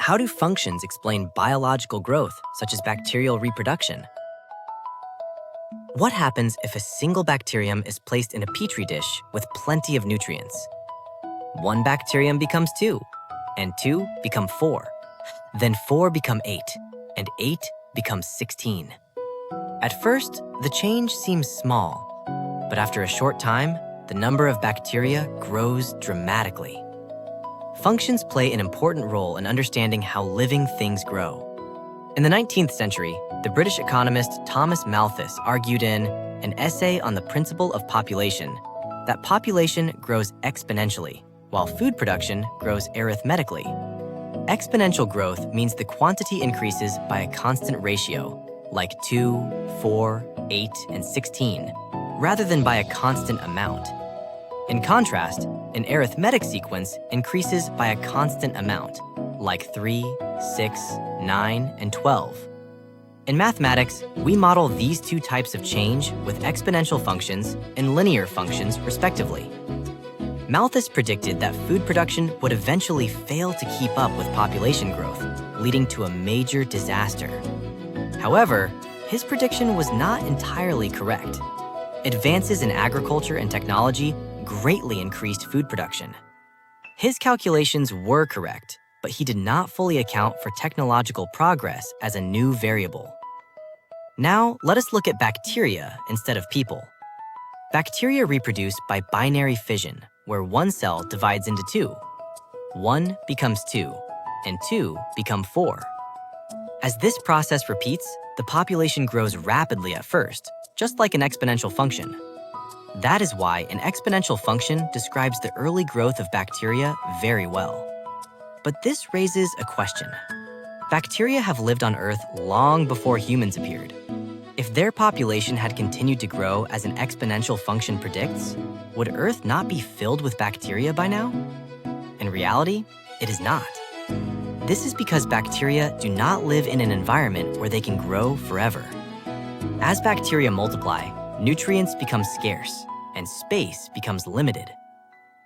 how do functions explain biological growth, such as bacterial reproduction? What happens if a single bacterium is placed in a petri dish with plenty of nutrients? One bacterium becomes 2, and 2 become 4. Then 4 become 8, and 8 becomes 16. At first, the change seems small, but after a short time, the number of bacteria grows dramatically. Functions play an important role in understanding how living things grow. In the 19th century, the British economist Thomas Malthus argued in an essay on the principle of population that population grows exponentially, while food production grows arithmetically. Exponential growth means the quantity increases by a constant ratio, like 2, 4, 8, and 16, rather than by a constant amount. In contrast, an arithmetic sequence increases by a constant amount, like 3, 6, 9, and 12. In mathematics, we model these two types of change with exponential functions and linear functions, respectively. Malthus predicted that food production would eventually fail to keep up with population growth, leading to a major disaster. However, his prediction was not entirely correct. Advances in agriculture and technology greatly increased food production. His calculations were correct, but he did not fully account for technological progress as a new variable. Now, let us look at bacteria instead of people. Bacteria reproduce by binary fission, where one cell divides into 2. 1 becomes 2, and 2 become 4. As this process repeats, the population grows rapidly at first, just like an exponential function. That is why an exponential function describes the early growth of bacteria very well. But this raises a question. Bacteria have lived on Earth long before humans appeared. If their population had continued to grow as an exponential function predicts, would Earth not be filled with bacteria by now? In reality, it is not. This is because bacteria do not live in an environment where they can grow forever. As bacteria multiply, nutrients become scarce, and space becomes limited.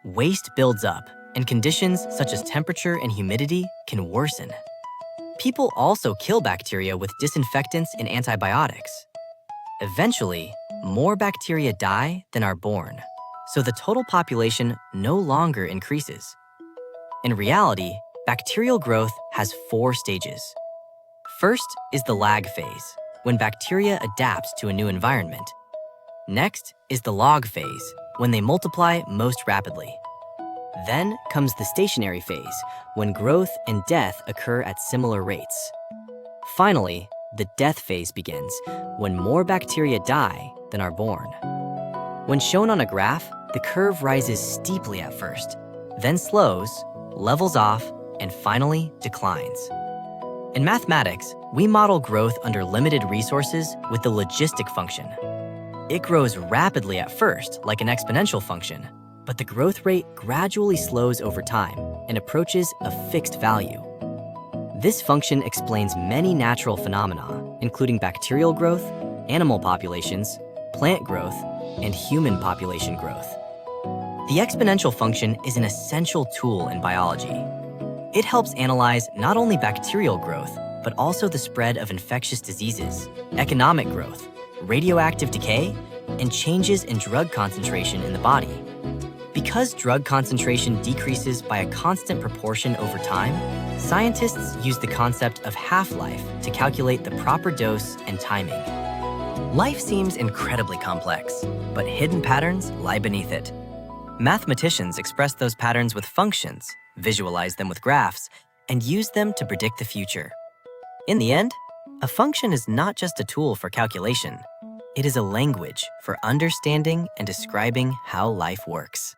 Waste builds up, and conditions such as temperature and humidity can worsen. People also kill bacteria with disinfectants and antibiotics. Eventually, more bacteria die than are born, so the total population no longer increases. In reality, bacterial growth has 4 stages. First is the lag phase, when bacteria adapts to a new environment. Next is the log phase, when they multiply most rapidly. Then comes the stationary phase, when growth and death occur at similar rates. Finally, the death phase begins, when more bacteria die than are born. When shown on a graph, the curve rises steeply at first, then slows, levels off, and finally declines. In mathematics, we model growth under limited resources with the logistic function. It grows rapidly at first, like an exponential function, but the growth rate gradually slows over time and approaches a fixed value. This function explains many natural phenomena, including bacterial growth, animal populations, plant growth, and human population growth. The exponential function is an essential tool in biology. It helps analyze not only bacterial growth, but also the spread of infectious diseases, economic growth, radioactive decay, and changes in drug concentration in the body. Because drug concentration decreases by a constant proportion over time, scientists use the concept of half-life to calculate the proper dose and timing. Life seems incredibly complex, but hidden patterns lie beneath it. Mathematicians express those patterns with functions, visualize them with graphs, and use them to predict the future. In the end, a function is not just a tool for calculation. It is a language for understanding and describing how life works.